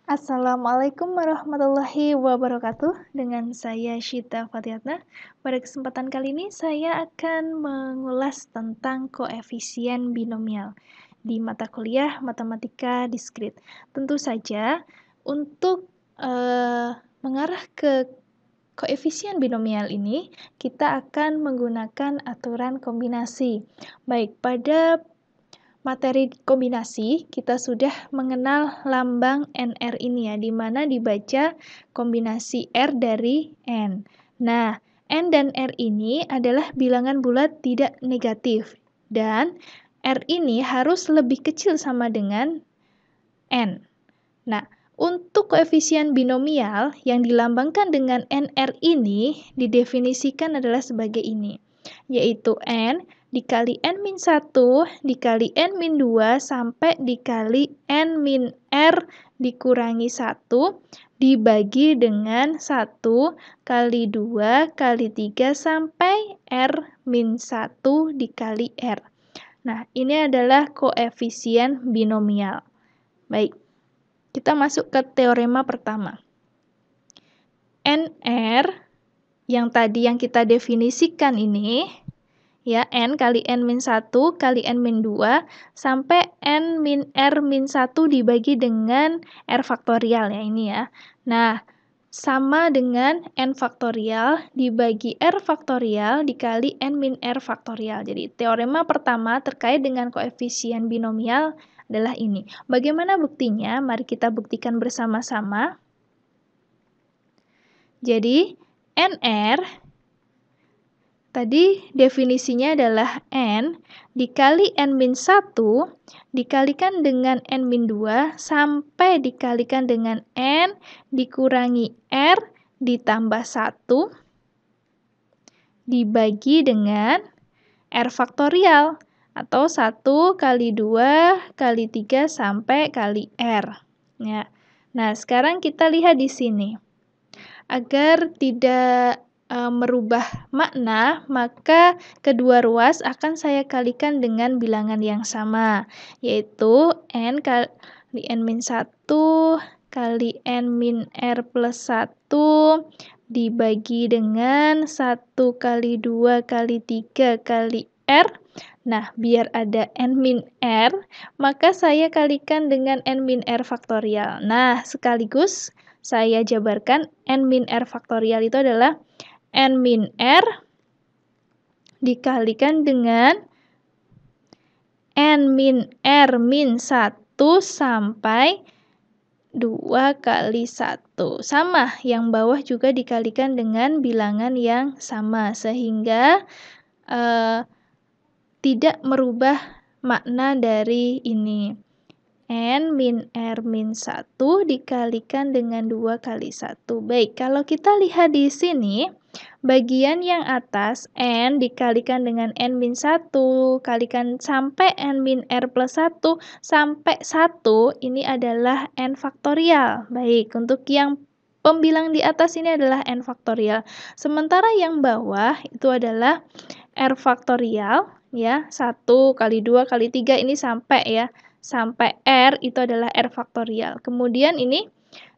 Assalamualaikum warahmatullahi wabarakatuh. Dengan saya Syita Fatiyatna. Pada kesempatan kali ini saya akan mengulas tentang koefisien binomial di mata kuliah Matematika Diskrit. Tentu saja untuk mengarah ke koefisien binomial ini kita akan menggunakan aturan kombinasi. Baik, pada materi kombinasi, kita sudah mengenal lambang NR ini ya, di mana dibaca kombinasi R dari N. Nah, N dan R ini adalah bilangan bulat tidak negatif. Dan R ini harus lebih kecil sama dengan N. Nah, untuk koefisien binomial yang dilambangkan dengan NR ini didefinisikan adalah sebagai ini, yaitu N dikali N-1 dikali N-2 sampai dikali N-R dikurangi 1 dibagi dengan 1 kali 2 kali 3 sampai R-1 dikali R. Nah, ini adalah koefisien binomial. Baik, kita masuk ke teorema pertama. NR yang tadi yang kita definisikan ini, ya, N kali N-1 kali N-2 sampai N-R-1 dibagi dengan R faktorial ya ini ya. Nah, sama dengan N faktorial dibagi R faktorial dikali N-R faktorial. Jadi teorema pertama terkait dengan koefisien binomial adalah ini. Bagaimana buktinya? Mari kita buktikan bersama-sama. Jadi NR tadi definisinya adalah N dikali N-1 dikalikan dengan N-2 sampai dikalikan dengan N dikurangi R ditambah 1 dibagi dengan R faktorial atau 1 kali 2 kali 3 sampai kali R. Ya. Nah, sekarang kita lihat di sini. Agar tidak merubah makna, maka kedua ruas akan saya kalikan dengan bilangan yang sama, yaitu N kali N-1 kali N-R plus 1 dibagi dengan 1 kali 2 kali 3 kali R. Nah, biar ada N-R, maka saya kalikan dengan N-R faktorial. Nah, sekaligus saya jabarkan N-R faktorial itu adalah N-R dikalikan dengan N-R min 1 sampai 2 kali 1. Sama, yang bawah juga dikalikan dengan bilangan yang sama, sehingga tidak merubah makna dari ini. N min R min 1 dikalikan dengan 2 kali 1. Baik, kalau kita lihat di sini, bagian yang atas N dikalikan dengan N min 1, kalikan sampai N min R plus 1, sampai 1, ini adalah N faktorial. Baik, untuk yang pembilang di atas ini adalah N faktorial. Sementara yang bawah itu adalah R faktorial, ya, 1 kali 2 kali 3 ini sampai ya. Sampai R itu adalah R faktorial. Kemudian ini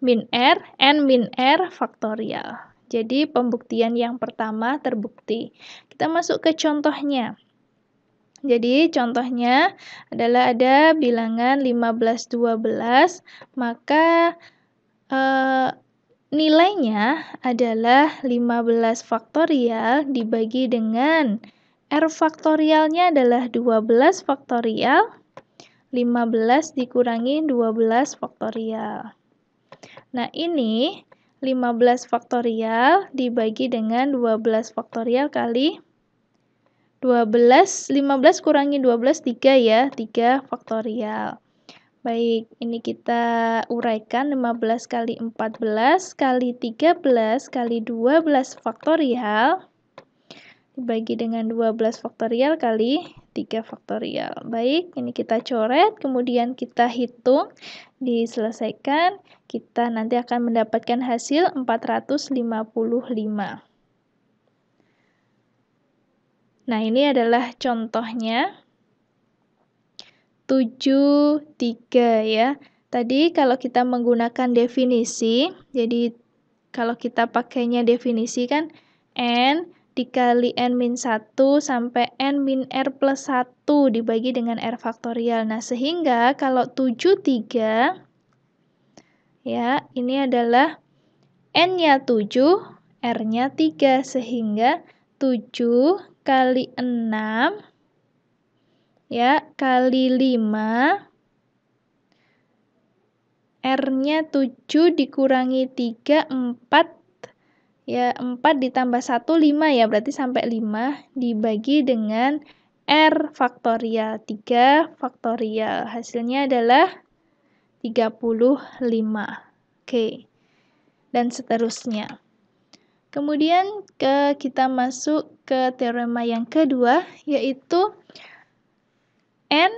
min R, N min R faktorial. Jadi pembuktian yang pertama terbukti. Kita masuk ke contohnya. Jadi contohnya adalah ada bilangan 15, 12, maka nilainya adalah 15 faktorial dibagi dengan R faktorialnya adalah 12 faktorial. 15 dikurangi 12 faktorial. Nah, ini 15 faktorial dibagi dengan 12 faktorial kali 12. 15 kurangi 12, 3 ya, 3 faktorial. Baik, ini kita uraikan 15 kali 14 kali 13 kali 12 faktorial dibagi dengan 12 faktorial kali 3 faktorial. Baik, ini kita coret, kemudian kita hitung, diselesaikan, kita nanti akan mendapatkan hasil 455. Nah, ini adalah contohnya 7, 3 ya. Tadi kalau kita menggunakan definisi, jadi kalau kita pakainya definisi kan N dikali N-1 sampai N-R+1 dibagi dengan R faktorial. Nah, sehingga kalau 73, ya, ini adalah N-nya 7, R-nya 3, sehingga 7 kali 6, ya, kali 5, R-nya 7 dikurangi 3, 4, ya, 4 ditambah 1, 5 ya, berarti sampai 5 dibagi dengan R faktorial, 3 faktorial. Hasilnya adalah 35. Oke. Dan seterusnya. Kemudian kita masuk ke teorema yang kedua, yaitu N-R.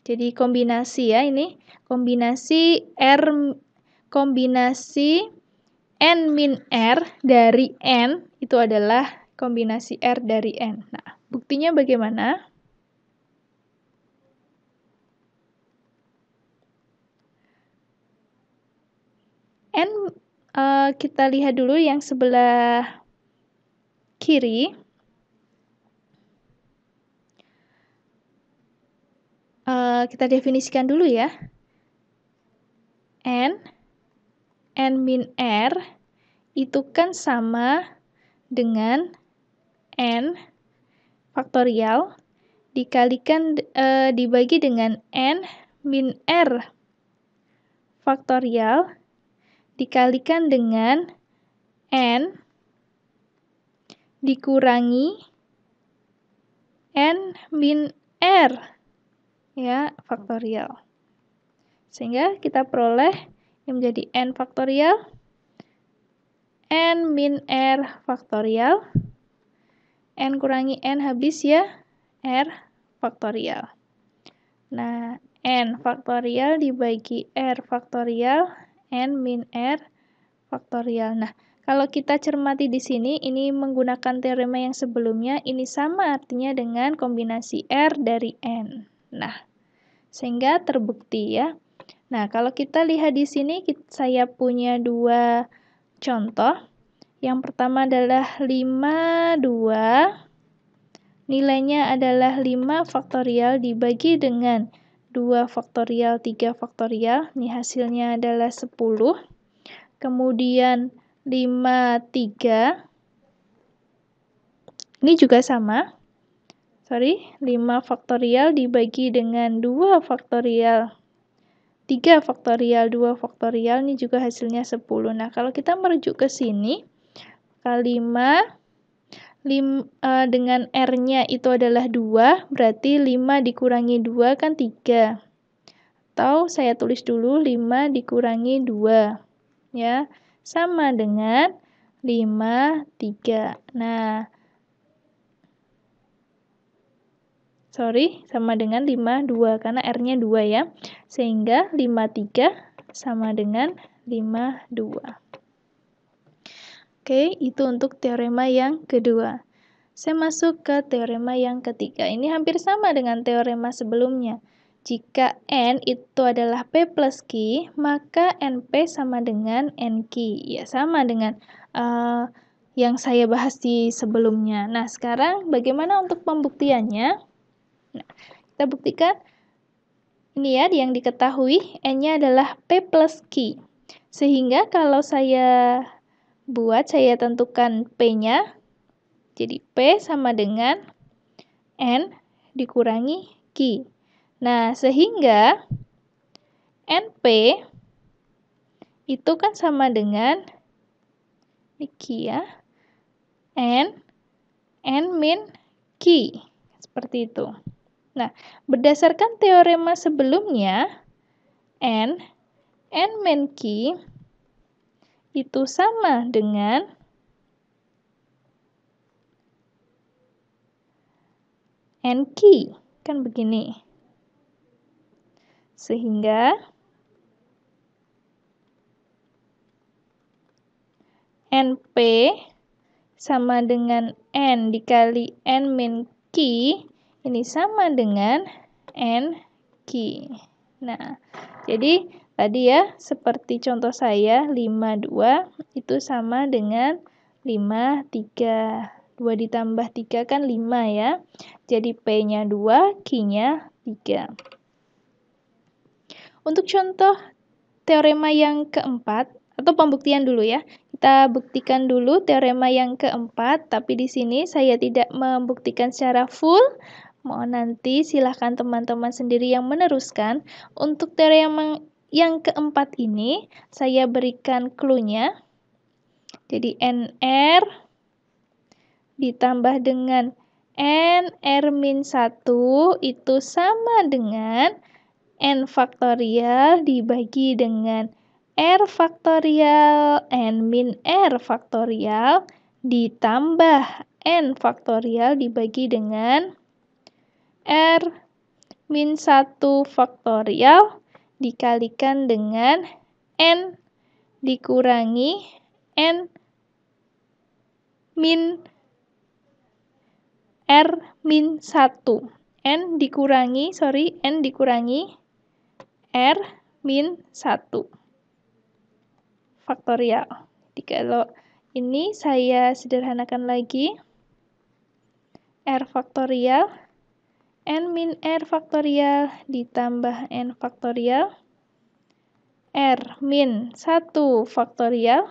Jadi kombinasi ya ini. Kombinasi N-R dari N itu adalah kombinasi R dari N. Nah, buktinya bagaimana? Kita lihat dulu yang sebelah kiri. Kita definisikan dulu ya. N-R itu kan sama dengan N faktorial dikalikan dibagi dengan N-R faktorial dikalikan dengan N dikurangi N-R ya faktorial. Sehingga kita peroleh yang menjadi N faktorial, N-R faktorial, N kurangi N habis ya, R faktorial. Nah, N faktorial dibagi R faktorial, N-R faktorial. Nah, kalau kita cermati di sini, ini menggunakan teorema yang sebelumnya, ini sama artinya dengan kombinasi R dari N. Nah, sehingga terbukti ya. Nah, kalau kita lihat di sini, saya punya dua contoh. Yang pertama adalah 52. Nilainya adalah 5 faktorial dibagi dengan 2 faktorial, 3 faktorial. Ini hasilnya adalah 10. Kemudian 53. Ini juga sama. 5 faktorial dibagi dengan 2 faktorial. 3 faktorial, 2 faktorial, ini juga hasilnya 10. Nah, kalau kita merujuk ke sini, kali 5 dengan R-nya itu adalah 2, berarti 5 dikurangi 2 kan 3. Atau saya tulis dulu 5 dikurangi 2. Ya, sama dengan 5, 3. Nah, sama dengan 5, 2, karena R-nya 2 ya. Sehingga 5, 3 sama dengan 5, 2. Oke, itu untuk teorema yang kedua. Saya masuk ke teorema yang ketiga. Ini hampir sama dengan teorema sebelumnya. Jika N itu adalah P plus Q, maka NP sama dengan NQ. Ya, sama dengan yang saya bahas di sebelumnya. Nah, sekarang bagaimana untuk pembuktiannya? Nah, kita buktikan. Ini ya, yang diketahui, N-nya adalah P plus Q. Sehingga kalau saya tentukan P-nya, jadi P sama dengan N dikurangi Q. Nah, sehingga NP itu kan sama dengan Q ya, N min Q. Seperti itu. Nah, berdasarkan teorema sebelumnya, N min Q itu sama dengan NQ. Kan begini. Sehingga NP sama dengan N dikali N min Q, ini sama dengan NQ. Ki. Nah, jadi tadi ya, seperti contoh saya, 52 itu sama dengan 53. 2 ditambah 3 kan 5 ya. Jadi P-nya 2, Q-nya 3. Untuk contoh teorema yang keempat, atau pembuktian dulu ya. Kita buktikan dulu teorema yang keempat, tapi di sini saya tidak membuktikan secara full. Mohon nanti silahkan teman-teman sendiri yang meneruskan. Untuk teorema yang keempat ini, saya berikan clue-nya. Jadi NR ditambah dengan NR-1 itu sama dengan N faktorial dibagi dengan R faktorial N min R faktorial ditambah N faktorial dibagi dengan R min 1 faktorial dikalikan dengan N dikurangi N min R min 1. N dikurangi R min 1 faktorial. Jadi kalau ini saya sederhanakan lagi, R faktorial, N min R faktorial ditambah N faktorial, R min 1 faktorial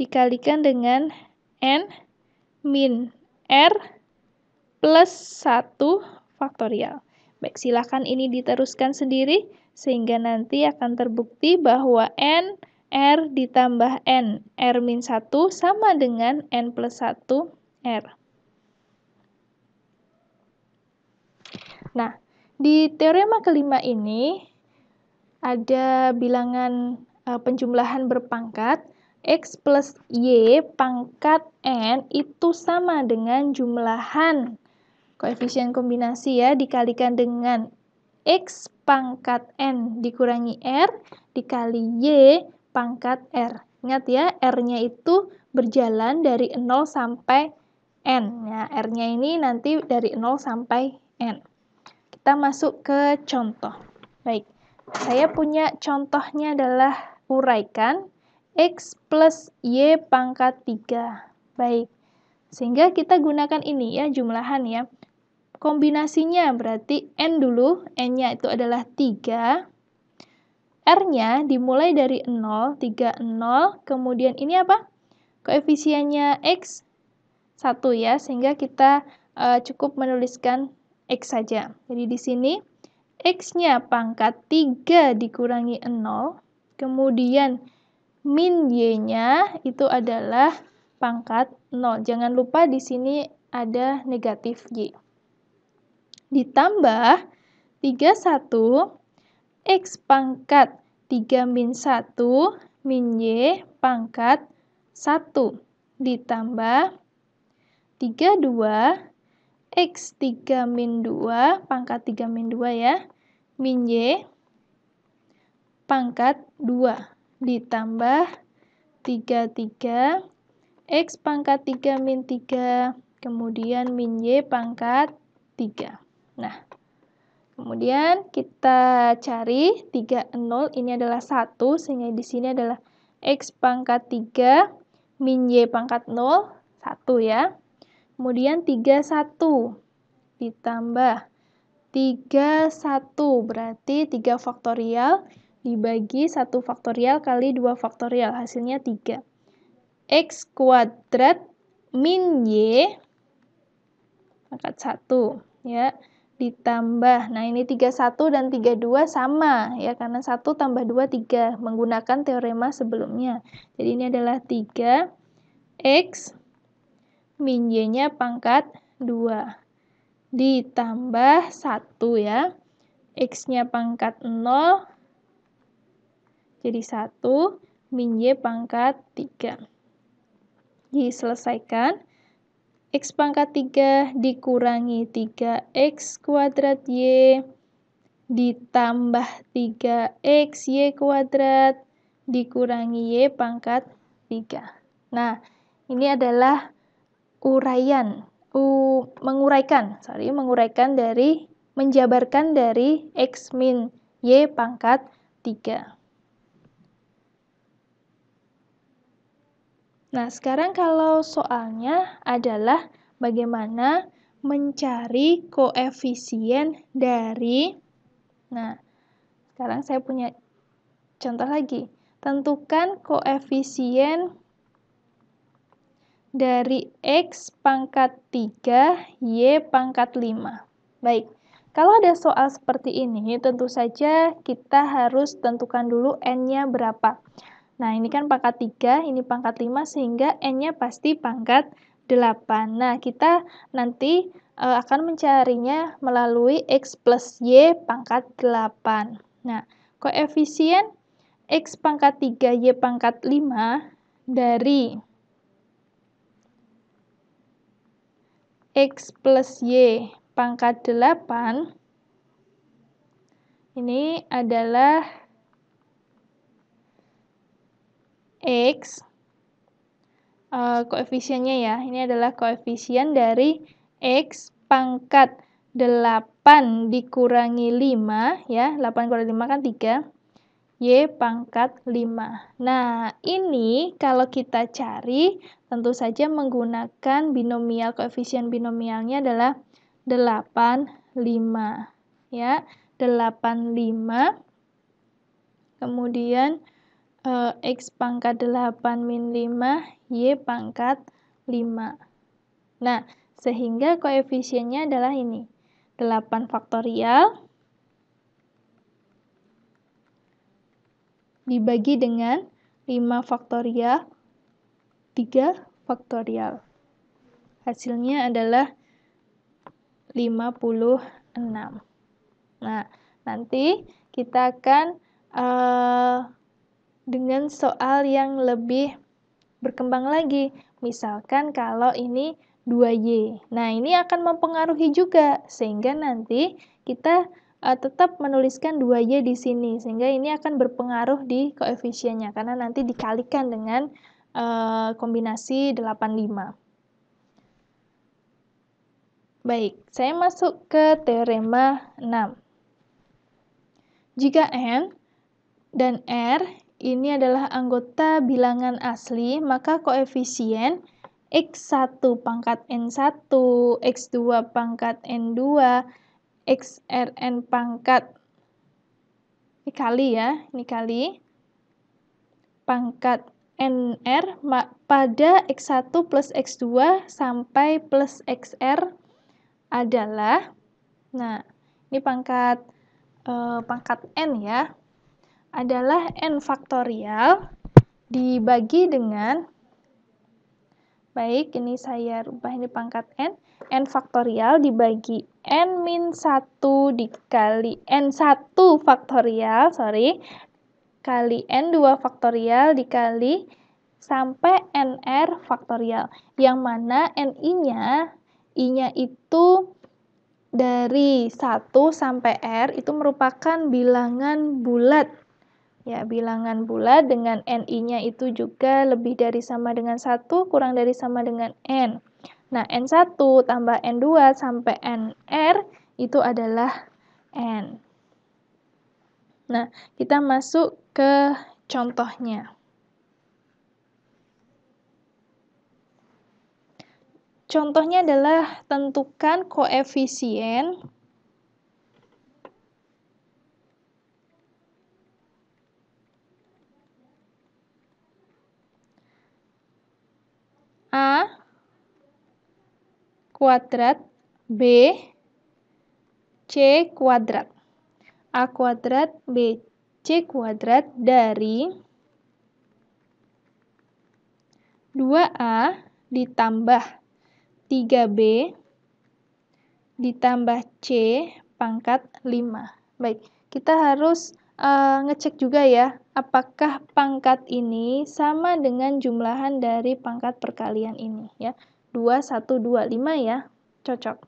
dikalikan dengan N min R plus 1 faktorial. Baik, silakan ini diteruskan sendiri, sehingga nanti akan terbukti bahwa N, R ditambah N, R min 1 sama dengan N plus 1, R. Nah, di teorema kelima ini, ada bilangan penjumlahan berpangkat, X plus Y pangkat N itu sama dengan jumlahan koefisien kombinasi ya, dikalikan dengan X pangkat N dikurangi R dikali Y pangkat R. Ingat ya, R-nya itu berjalan dari 0 sampai N. Ya, R-nya ini nanti dari 0 sampai N. Kita masuk ke contoh. Baik, saya punya contohnya adalah uraikan X plus Y pangkat 3. Baik, sehingga kita gunakan ini ya, jumlahan ya. Kombinasinya berarti N dulu, N-nya itu adalah 3. R-nya dimulai dari 0, 3, 0. Kemudian ini apa? Koefisiennya X 1 ya, sehingga kita cukup menuliskan X saja. Jadi di sini X-nya pangkat 3 dikurangi 0. Kemudian min Y-nya itu adalah pangkat 0. Jangan lupa di sini ada negatif Y. Ditambah 31 X pangkat 3 min 1 min Y pangkat 1 ditambah 32 X 3 min 2 pangkat 3 min 2 ya min Y pangkat 2 ditambah 33 X pangkat 3 min 3 kemudian min Y pangkat 3. Nah, kemudian kita cari 3, 0, ini adalah 1, sehingga di sini adalah X pangkat 3, min Y pangkat 0, 1 ya. Kemudian 31 ditambah 31, berarti 3 faktorial dibagi 1 faktorial kali 2 faktorial, hasilnya 3. X kuadrat min Y pangkat 1 ya. Ditambah, nah ini 31 dan 32 sama ya, karena 1 tambah 2, 3, menggunakan teorema sebelumnya. Jadi ini adalah 3, X min Y-nya pangkat 2, ditambah 1 ya, X-nya pangkat 0, jadi 1, min Y pangkat 3. Diselesaikan. X pangkat 3 dikurangi 3X kuadrat Y ditambah 3X Y kuadrat dikurangi Y pangkat 3. Nah, ini adalah menguraikan dari menjabarkan dari X min Y pangkat 3. Nah, sekarang kalau soalnya adalah bagaimana mencari koefisien dari, nah, sekarang saya punya contoh lagi. Tentukan koefisien dari X pangkat 3, Y pangkat 5. Baik, kalau ada soal seperti ini, tentu saja kita harus tentukan dulu N-nya berapa. Nah, ini kan pangkat 3, ini pangkat 5, sehingga N-nya pasti pangkat 8. Nah, kita nanti akan mencarinya melalui X plus Y pangkat 8. Nah, koefisien X pangkat 3, Y pangkat 5 dari X plus Y pangkat 8 ini adalah X, koefisiennya ya, ini adalah koefisien dari X pangkat 8 dikurangi 5, ya, 8 kurangi 5 kan 3, Y pangkat 5. Nah, ini kalau kita cari, tentu saja menggunakan binomial, koefisien binomialnya adalah 8, 5. Ya, 8, 5. Kemudian, X pangkat 8 min 5, Y pangkat 5. Nah, sehingga koefisiennya adalah ini, 8 faktorial dibagi dengan 5 faktorial, 3 faktorial. Hasilnya adalah 56. Nah, nanti kita akan dengan soal yang lebih berkembang lagi. Misalkan kalau ini 2Y. Nah, ini akan mempengaruhi juga, sehingga nanti kita tetap menuliskan 2Y di sini, sehingga ini akan berpengaruh di koefisiennya, karena nanti dikalikan dengan kombinasi 85. Baik, saya masuk ke teorema 6. Jika N dan R ini adalah anggota bilangan asli, maka koefisien X1 pangkat N1, X2 pangkat N2, XRN pangkat, ini kali ya, ini kali, pangkat NR pada X1 plus X2 sampai plus XR adalah, nah, ini pangkat N ya, adalah N faktorial dibagi dengan, baik, ini saya rubah, ini pangkat N faktorial dibagi N min 1 dikali N1 faktorial, kali N2 faktorial dikali sampai NR faktorial, yang mana I-nya itu dari 1 sampai R itu merupakan bilangan bulat. Ya, bilangan bulat dengan NI-nya itu juga lebih dari sama dengan 1, kurang dari sama dengan N. Nah, N1 tambah N2 sampai NR itu adalah N. Nah, kita masuk ke contohnya. Contohnya adalah tentukan koefisien A kuadrat B C kuadrat. A kuadrat B C kuadrat dari 2A ditambah 3B ditambah C pangkat 5. Baik, kita harus ngecek juga ya, apakah pangkat ini sama dengan jumlahan dari pangkat perkalian ini ya. 2, 1, 2, 5 ya, cocok.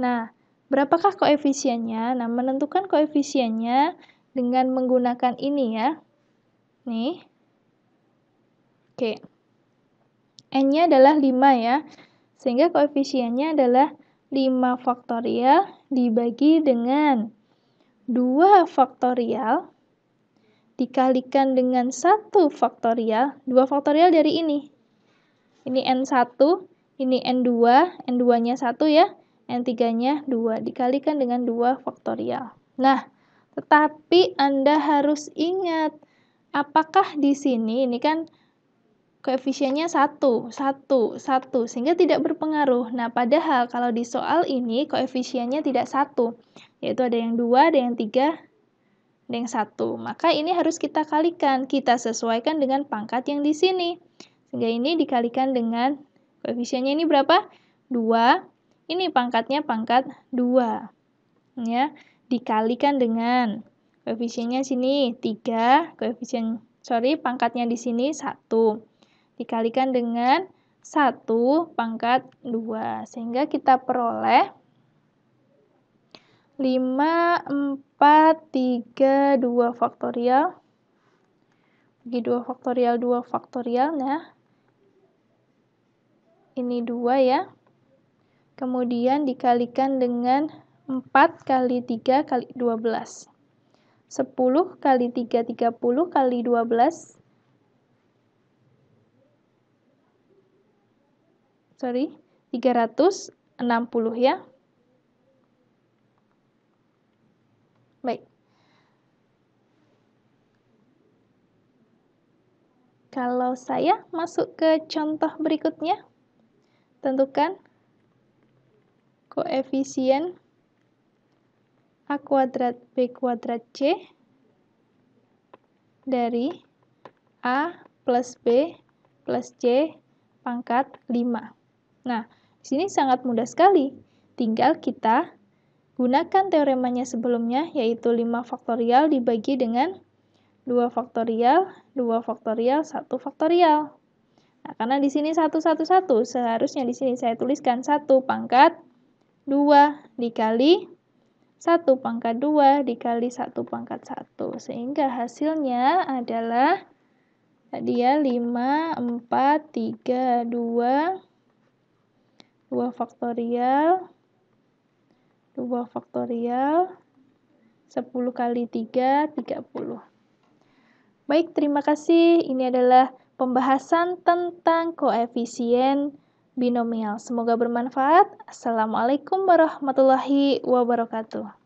Nah, berapakah koefisiennya? Nah, menentukan koefisiennya dengan menggunakan ini ya. Nih. Oke. N-nya adalah 5 ya. Sehingga koefisiennya adalah 5 faktorial dibagi dengan 2 faktorial dikalikan dengan 1 faktorial. 2 faktorial dari ini. Ini N1, ini N2, N2-nya 1 ya, N3-nya 2, dikalikan dengan 2 faktorial. Nah, tetapi Anda harus ingat, apakah di sini, ini kan koefisiennya 1, 1, 1, sehingga tidak berpengaruh. Nah, padahal kalau di soal ini koefisiennya tidak 1, yaitu ada yang 2, ada yang 3, ada yang 1. Maka ini harus kita kalikan, kita sesuaikan dengan pangkat yang di sini. Sehingga ini dikalikan dengan, koefisiennya ini berapa? 2, ini pangkatnya pangkat 2. Ya, dikalikan dengan, koefisiennya sini 3, pangkatnya di sini 1. Dikalikan dengan 1 pangkat 2. Sehingga kita peroleh 5, 4, 3, 2 faktorial. Bagi 2 faktorial, 2 faktorial. Nah, ini 2 ya. Kemudian dikalikan dengan 4 kali 3 kali 12. 10 kali 3, 30 kali 12. 360 ya. Baik. Kalau saya masuk ke contoh berikutnya, tentukan koefisien A kuadrat B kuadrat C dari A plus B plus C pangkat 5. Nah, di sini sangat mudah sekali. Tinggal kita gunakan teoremanya sebelumnya, yaitu 5 faktorial dibagi dengan 2 faktorial, 2 faktorial, 1 faktorial. Nah, karena di sini 1, 1, 1, seharusnya di sini saya tuliskan 1 pangkat 2 dikali 1 pangkat 2 dikali 1 pangkat 1. Sehingga hasilnya adalah tadi ya 5, 4, 3, 2, 2 faktorial, 2 faktorial, 10 kali 3, 30. Baik, terima kasih. Ini adalah pembahasan tentang koefisien binomial. Semoga bermanfaat. Assalamualaikum warahmatullahi wabarakatuh.